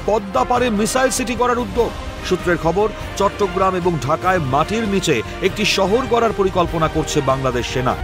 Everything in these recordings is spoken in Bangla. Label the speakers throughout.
Speaker 1: পদ্মা পারে মিসাইল সিটি করার উদ্যোগ। সূত্রের খবর, চট্টগ্রাম এবং ঢাকায় মাটির নিচে একটি শহর গড়ার পরিকল্পনা করছে বাংলাদেশ সেনা।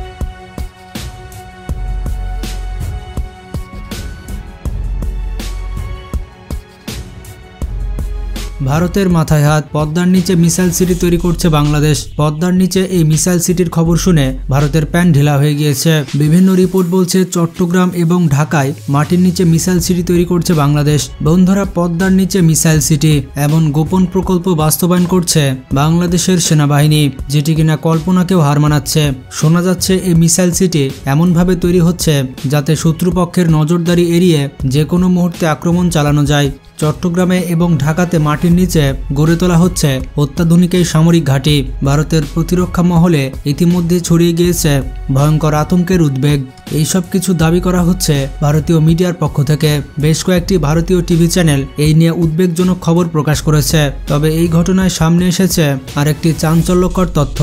Speaker 2: ভারতের মাথায় হাত, পদ্মার নিচে মিসাইল সিটি তৈরি করছে বাংলাদেশ। পদ্মার নিচে এই মিসাইল সিটির খবর শুনে ভারতের প্যান্ট ঢিলা হয়ে গিয়েছে। বিভিন্ন রিপোর্ট বলছে চট্টগ্রাম এবং ঢাকায় মাটির নিচে মিসাইল সিটি তৈরি করছে বাংলাদেশ। বন্ধুরা, পদ্মার নিচে মিসাইল সিটি এমন গোপন প্রকল্প বাস্তবায়ন করছে বাংলাদেশের সেনাবাহিনী, যেটি কিনা কল্পনাকেও হার মানাচ্ছে। শোনা যাচ্ছে এই মিসাইল সিটি এমনভাবে তৈরি হচ্ছে যাতে শত্রুপক্ষের নজরদারি এড়িয়ে যে কোনো মুহূর্তে আক্রমণ চালানো যায়। চট্টগ্রামে এবং ঢাকাতে মাটির নিচে গড়ে তোলা হচ্ছে অত্যাধুনিক এই সামরিক ঘাঁটি। ভারতের প্রতিরক্ষা মহলে ইতিমধ্যে ছড়িয়ে গিয়েছে ভয়ঙ্কর আতঙ্কের উদ্বেগ। এইসব কিছু দাবি করা হচ্ছে ভারতীয় মিডিয়ার পক্ষ থেকে। বেশ কয়েকটি ভারতীয় টিভি চ্যানেল এই নিয়ে উদ্বেগজনক খবর প্রকাশ করেছে। তবে এই ঘটনায় সামনে এসেছে আরেকটি চাঞ্চল্যকর তথ্য।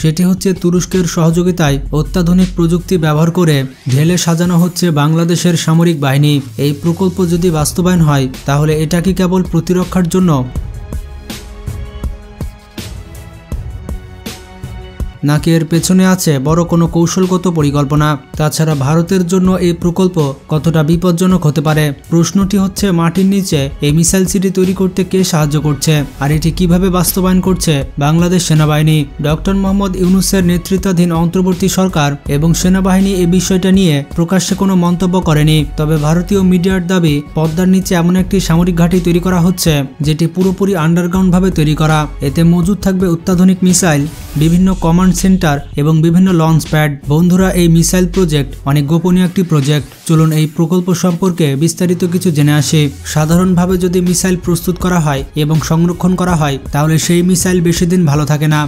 Speaker 2: সেটি হচ্ছে তুরস্কের সহযোগিতায় অত্যাধুনিক প্রযুক্তি ব্যবহার করে ঢেলে সাজানো হচ্ছে বাংলাদেশের সামরিক বাহিনী। এই প্রকল্প যদি বাস্তবায়ন হয় তাহলে এটা কি কেবল প্রতিরক্ষার জন্য, নাকি এর পেছনে আছে বড় কোনো কৌশলগত পরিকল্পনা? তাছাড়া ভারতের জন্য এই প্রকল্প কতটা বিপজ্জনক হতে পারে? প্রশ্নটি হচ্ছে, মাটির নিচে এই মিসাইল সিটি তৈরি করতে কে সাহায্য করছে, আর এটি কিভাবে বাস্তবায়ন করছে বাংলাদেশ সেনাবাহিনী? ডক্টর মোহাম্মদ ইউনূসের নেতৃত্বাধীন অন্তর্বর্তী সরকার এবং সেনাবাহিনী এই বিষয়টা নিয়ে প্রকাশ্যে কোনো মন্তব্য করেনি। তবে ভারতীয় মিডিয়ার দাবি, পদ্মার নিচে এমন একটি সামরিক ঘাঁটি তৈরি করা হচ্ছে যেটি পুরোপুরি আন্ডারগ্রাউন্ড ভাবে তৈরি করা। এতে মজুদ থাকবে অত্যাধুনিক মিসাইল, বিভিন্ন কমান্ড সেন্টার এবং বিভিন্ন লঞ্চ প্যাড। বন্ধুরা, এই মিসাইল প্রজেক্ট অনেক গোপনীয় একটি প্রজেক্ট। চলুন এই প্রকল্প সম্পর্কে বিস্তারিত কিছু জেনে আসি। সাধারণভাবে যদি মিসাইল প্রস্তুত করা হয় এবং সংরক্ষণ করা হয় তাহলে সেই মিসাইল বেশি দিন ভালো থাকে না।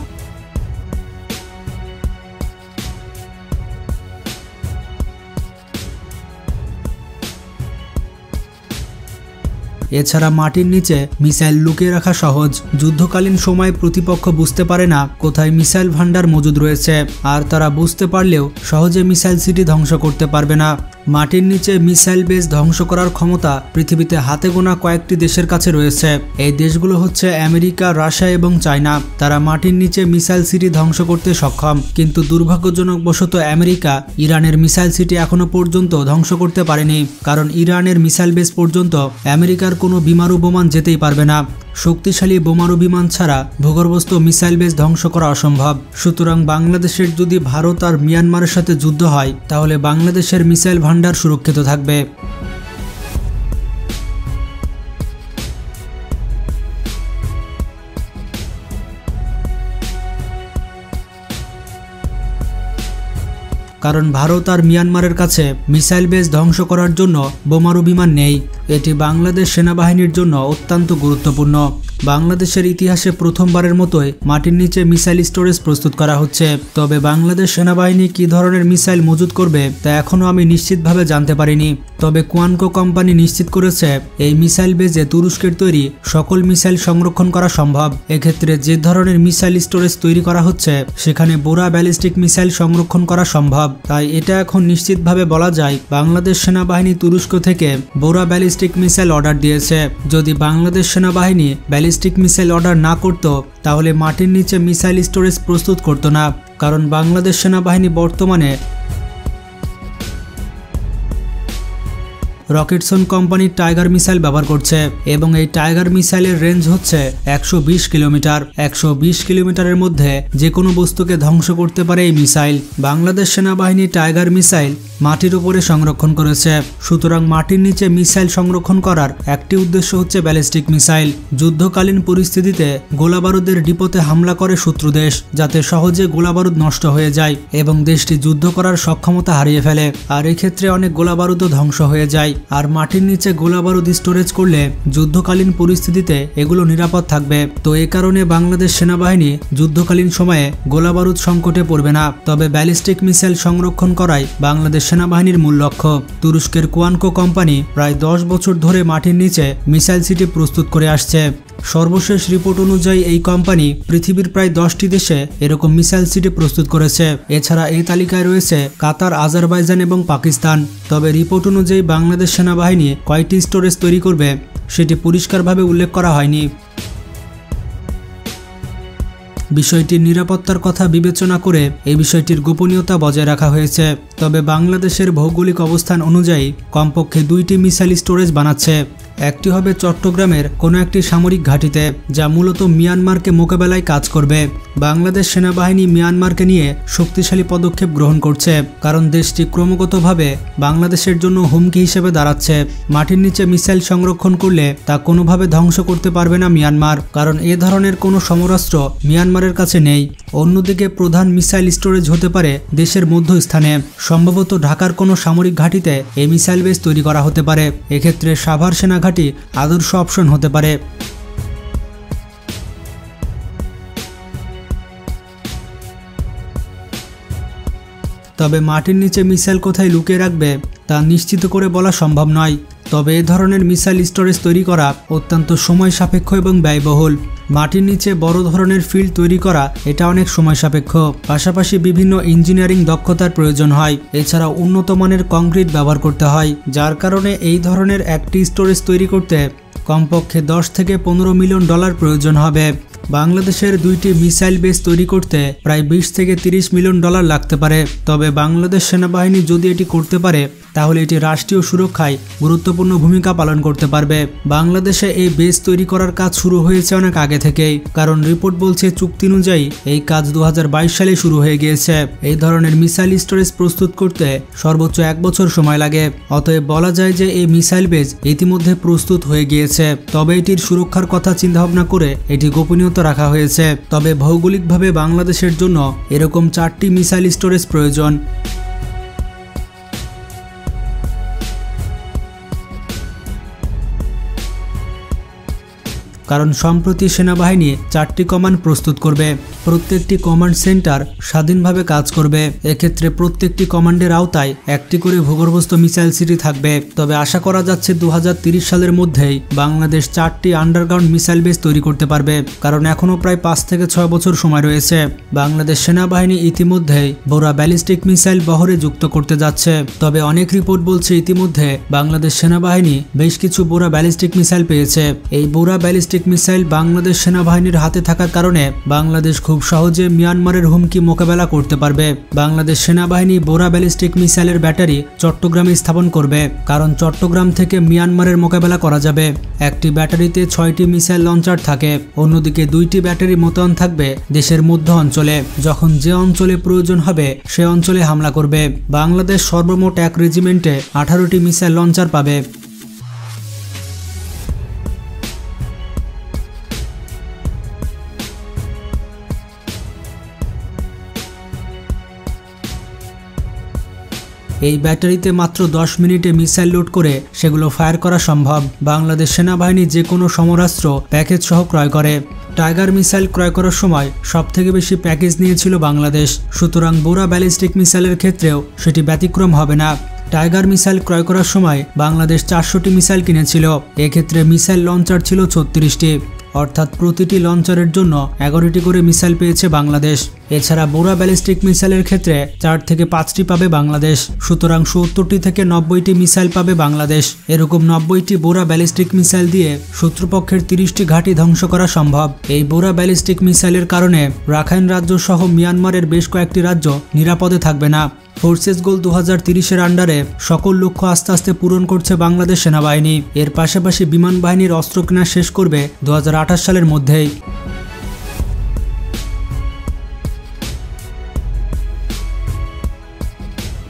Speaker 2: এছাড়া মাটির নিচে মিসাইল লুকিয়ে রাখা সহজ। যুদ্ধকালীন সময় প্রতিপক্ষ বুঝতে পারে না কোথায় মিসাইল ভান্ডার মজুদ রয়েছে, আর তারা বুঝতে পারলেও সহজে মিসাইল সিটি ধ্বংস করতে পারবে না। মাটির নিচে মিসাইল বেস ধ্বংস করার ক্ষমতা পৃথিবীতে হাতে গোনা কয়েকটি দেশের কাছে রয়েছে। এই দেশগুলো হচ্ছে আমেরিকা, রাশিয়া এবং চায়না। তারা মাটির নিচে মিসাইল সিটি ধ্বংস করতে সক্ষম, কিন্তু দুর্ভাগ্যজনকবশত আমেরিকা ইরানের মিসাইল সিটি এখনো পর্যন্ত ধ্বংস করতে পারেনি, কারণ ইরানের মিসাইল বেস পর্যন্ত আমেরিকার কোনো বিমারু বিমান যেতেই পারবে না। শক্তিশালী বোমারু বিমান ছাড়া ভূগর্ভস্থ মিসাইল বেস ধ্বংস করা অসম্ভব। সুতরাং বাংলাদেশের যদি ভারত আর মিয়ানমারের সাথে যুদ্ধ হয় তাহলে বাংলাদেশের মিসাইল ভান্ডার সুরক্ষিত থাকবে। কারণ ভারত আর মিয়ানমারের কাছে মিসাইল বেস ধ্বংস করার জন্য বোমারু বিমান নেই। এটি বাংলাদেশ সেনাবাহিনীর জন্য অত্যন্ত গুরুত্বপূর্ণ। বাংলাদেশের ইতিহাসে প্রথমবারের মতোই মাটির নিচে মিসাইল স্টোরেজ প্রস্তুত করা হচ্ছে। তবে বাংলাদেশ সেনাবাহিনী কী ধরনের মিসাইল মজুত করবে তা এখনও আমি নিশ্চিতভাবে জানতে পারিনি। তবে কোয়ানকো কোম্পানি নিশ্চিত করেছে এই মিসাইল বেজে তুরস্কের তৈরি সকল মিসাইল সংরক্ষণ করা সম্ভব। এক্ষেত্রে যে ধরনের মিসাইল স্টোরেজ তৈরি করা হচ্ছে সেখানে বোরা ব্যালিস্টিক মিসাইল সংরক্ষণ করা সম্ভব। তাই এটা এখন নিশ্চিতভাবে বলা যায় বাংলাদেশ সেনাবাহিনী তুরস্ক থেকে বোরা ব্যালিস্টিক মিসাইল অর্ডার দিয়েছে। যদি বাংলাদেশ সেনাবাহিনী ব্যালিস্টিক মিসাইল অর্ডার না করত তাহলে মাটির নিচে মিসাইল স্টোরেজ প্রস্তুত করত না, কারণ বাংলাদেশ সেনাবাহিনী বর্তমানে রকেটসন কোম্পানির টাইগার মিসাইল ব্যবহার করছে এবং এই টাইগার মিসাইলের রেঞ্জ হচ্ছে 120 কিলোমিটার। 120 কিলোমিটারের মধ্যে যে কোনো বস্তুকে ধ্বংস করতে পারে এই মিসাইল। বাংলাদেশ সেনাবাহিনী টাইগার মিসাইল মাটির উপরে সংরক্ষণ করেছে। সুতরাং মাটির নিচে মিসাইল সংরক্ষণ করার একটি উদ্দেশ্য হচ্ছে ব্যালিস্টিক মিসাইল। যুদ্ধকালীন পরিস্থিতিতে গোলাবারুদের ডিপোতে হামলা করে শত্রু দেশ, যাতে সহজে গোলাবারুদ নষ্ট হয়ে যায় এবং দেশটি যুদ্ধ করার সক্ষমতা হারিয়ে ফেলে। আর এক্ষেত্রে অনেক গোলাবারুদও ধ্বংস হয়ে যায়। আর মাটির নিচে গোলাবারুদ স্টোরেজ করলে যুদ্ধকালীন পরিস্থিতিতে এগুলো নিরাপদ থাকবে। তো এ কারণে বাংলাদেশ সেনাবাহিনী যুদ্ধকালীন সময়ে গোলাবারুদ সংকটে পড়বে না। তবে ব্যালিস্টিক মিসাইল সংরক্ষণ করাই বাংলাদেশ সেনাবাহিনীর মূল লক্ষ্য। তুরস্কের কোয়ানকো কোম্পানি প্রায় 10 বছর ধরে মাটির নিচে মিসাইল সিটি প্রস্তুত করে আসছে। সর্বশেষ রিপোর্ট অনুযায়ী এই কোম্পানি পৃথিবীর প্রায় 10টি দেশে এরকম মিসাইল সিটি প্রস্তুত করেছে। এছাড়া এই তালিকায় রয়েছে কাতার, আজারবাইজান এবং পাকিস্তান। তবে রিপোর্ট অনুযায়ী বাংলাদেশ সেনাবাহিনী কয়টি স্টোরেজ তৈরি করবে সেটি পরিষ্কারভাবে উল্লেখ করা হয়নি। বিষয়টির নিরাপত্তার কথা বিবেচনা করে এই বিষয়টির গোপনীয়তা বজায় রাখা হয়েছে। তবে বাংলাদেশের ভৌগোলিক অবস্থান অনুযায়ী কমপক্ষে 2টি মিসাইল স্টোরেজ বানাচ্ছে। একটি হবে চট্টগ্রামের কোনো একটি সামরিক ঘাঁটিতে, যা মূলত মিয়ানমারকে মোকাবেলায় কাজ করবে। বাংলাদেশ সেনাবাহিনী মিয়ানমারকে নিয়ে শক্তিশালী পদক্ষেপ গ্রহণ করছে, কারণ দেশটি ক্রমাগতভাবে বাংলাদেশের জন্য হুমকি হিসেবে দাঁড়াচ্ছে। মাটির নিচে মিসাইল সংরক্ষণ করলে তা কোনোভাবে ধ্বংস করতে পারবে না মিয়ানমার, কারণ এ ধরনের কোনো সমরাস্ত্র মিয়ানমারের কাছে নেই। অন্যদিকে প্রধান মিসাইল স্টোরেজ হতে পারে দেশের মধ্যস্থানে, সম্ভবত ঢাকার কোনো সামরিক ঘাঁটিতে এই মিসাইল বেস তৈরি করা হতে পারে। এক্ষেত্রে সাভার সেনাঘাঁটি আদর্শ অপশন হতে পারে। তবে মাটির নিচে মিসাইল কোথায় লুকিয়ে রাখবে তা নিশ্চিত করে বলা সম্ভব নয়। তবে এ ধরনের মিসাইল স্টোরেজ তৈরি করা অত্যন্ত সময় সাপেক্ষ এবং ব্যয়বহুল। মাটির নিচে বড় ধরনের ফিল্ড তৈরি করা এটা অনেক সময় সাপেক্ষ, পাশাপাশি বিভিন্ন ইঞ্জিনিয়ারিং দক্ষতার প্রয়োজন হয়। এছাড়া উন্নত মানের কংক্রিট ব্যবহার করতে হয়, যার কারণে এই ধরনের একটি স্টোরেজ তৈরি করতে কমপক্ষে 10 থেকে 15 মিলিয়ন ডলার প্রয়োজন হবে। বাংলাদেশের 2টি মিসাইল বেস তৈরি করতে প্রায় 20 থেকে 30 মিলিয়ন ডলার লাগতে পারে। তবে বাংলাদেশ সেনাবাহিনী যদি এটি করতে পারে তাহলে এটি রাষ্ট্রীয় সুরক্ষায় গুরুত্বপূর্ণ ভূমিকা পালন করতে পারবে। বাংলাদেশে এই বেস তৈরি করার কাজ শুরু হয়েছে অনেক আগে থেকেই, কারণ রিপোর্ট বলছে চুক্তি অনুযায়ী এই কাজ 2022 সালে শুরু হয়ে গিয়েছে। এই ধরনের মিসাইল স্টোরেজ প্রস্তুত করতে সর্বোচ্চ 1 বছর সময় লাগে। অতএব বলা যায় যে এই মিসাইল বেস ইতিমধ্যে প্রস্তুত হয়ে গিয়েছে। তবে এটির সুরক্ষার কথা চিন্তাভাবনা করে এটি গোপনীয়তা রাখা হয়েছে। তবে ভৌগোলিকভাবে বাংলাদেশের জন্য এরকম 4টি মিসাইল স্টোরেজ প্রয়োজন। কারণ সম্প্রতি সেনাবাহিনী 4টি কমান্ড প্রস্তুত করবে। প্রত্যেকটি কমান্ড সেন্টার স্বাধীনভাবে কাজ করবে। এক্ষেত্রে প্রত্যেকটি কমান্ডের আওতায় একটি করে ভূগর্ভস্থ মিসাইল সিটি থাকবে। তবে আশা করা যাচ্ছে 2030 সালের মধ্যেই বাংলাদেশ 4টি আন্ডারগ্রাউন্ড মিসাইল বেস তৈরি করতে পারবে, কারণ এখনও প্রায় 5 থেকে 6 বছর সময় রয়েছে। বাংলাদেশ সেনাবাহিনী ইতিমধ্যেই বোরা ব্যালিস্টিক মিসাইল বহরে যুক্ত করতে যাচ্ছে। তবে অনেক রিপোর্ট বলছে ইতিমধ্যে বাংলাদেশ সেনাবাহিনী বেশ কিছু বোরা ব্যালিস্টিক মিসাইল পেয়েছে। এই বোরা ব্যালিস্টিক মিসাইল বাংলাদেশ সেনাবাহিনীর হাতে থাকার কারণে বাংলাদেশ খুব সহজে মিয়ানমারের হুমকি মোকাবেলা করতে পারবে। বাংলাদেশ সেনাবাহিনী বোরা ব্যালিস্টিক মিসাইলের ব্যাটারি চট্টগ্রামে স্থাপন করবে, কারণ চট্টগ্রাম থেকে মিয়ানমারের মোকাবেলা করা যাবে। একটি ব্যাটারিতে 6টি মিসাইল লঞ্চার থাকে, অন্যদিকে 2টি ব্যাটারি মোতায়েন থাকবে দেশের মধ্য অঞ্চলে। যখন যে অঞ্চলে প্রয়োজন হবে সে অঞ্চলে হামলা করবে। বাংলাদেশ সর্বমোট 1 রেজিমেন্টে 18টি মিসাইল লঞ্চার পাবে। এই ব্যাটারিতে মাত্র 10 মিনিটে মিসাইল লোড করে সেগুলো ফায়ার করা সম্ভব। বাংলাদেশ সেনাবাহিনী যে কোনো সমরাস্ত্র প্যাকেজ সহ ক্রয় করে। টাইগার মিসাইল ক্রয় করার সময় সবথেকে বেশি প্যাকেজ নিয়েছিল বাংলাদেশ, সুতরাং বোরা ব্যালিস্টিক মিসাইলের ক্ষেত্রেও সেটি ব্যতিক্রম হবে না। টাইগার মিসাইল ক্রয় করার সময় বাংলাদেশ 400টি মিসাইল কিনেছিল। এক্ষেত্রে মিসাইল লঞ্চার ছিল 36টি, অর্থাৎ প্রতিটি লঞ্চারের জন্য 11টি করে মিসাইল পেয়েছে বাংলাদেশ। এছাড়া বোরা ব্যালিস্টিক মিসাইলের ক্ষেত্রে 4 থেকে 5টি পাবে বাংলাদেশ, সুতরাং 70টি থেকে 90টি মিসাইল পাবে বাংলাদেশ। এরকম 90টি বোরা ব্যালিস্টিক মিসাইল দিয়ে শত্রুপক্ষের 30টি ঘাঁটি ধ্বংস করা সম্ভব। এই বোরা ব্যালিস্টিক মিসাইলের কারণে রাখাইন রাজ্য সহ মিয়ানমারের বেশ কয়েকটি রাজ্য নিরাপদে থাকবে না। ফোর্সেস গোল 2030-এর আন্ডারে সকল লক্ষ্য আস্তে আস্তে পূরণ করছে বাংলাদেশ সেনাবাহিনী। এর পাশাপাশি বিমান বাহিনীর অস্ত্র কেনা শেষ করবে 2028 সালের মধ্যেই।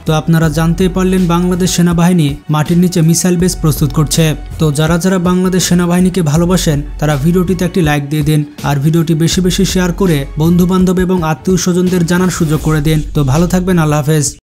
Speaker 2: তো আপনারা জানতে পারলেন বাংলাদেশ সেনাবাহিনী মাটির নিচে মিসাইল বেস প্রস্তুত করছে। তো যারা যারা বাংলাদেশ সেনাবাহিনীকে ভালোবাসেন তারা ভিডিওটিতে একটি লাইক দিয়ে দিন, আর ভিডিওটি বেশি বেশি শেয়ার করে বন্ধু বান্ধব এবং আত্মীয় স্বজনদের জানার সুযোগ করে দিন। তো ভালো থাকবেন, আল্লাহ হাফেজ।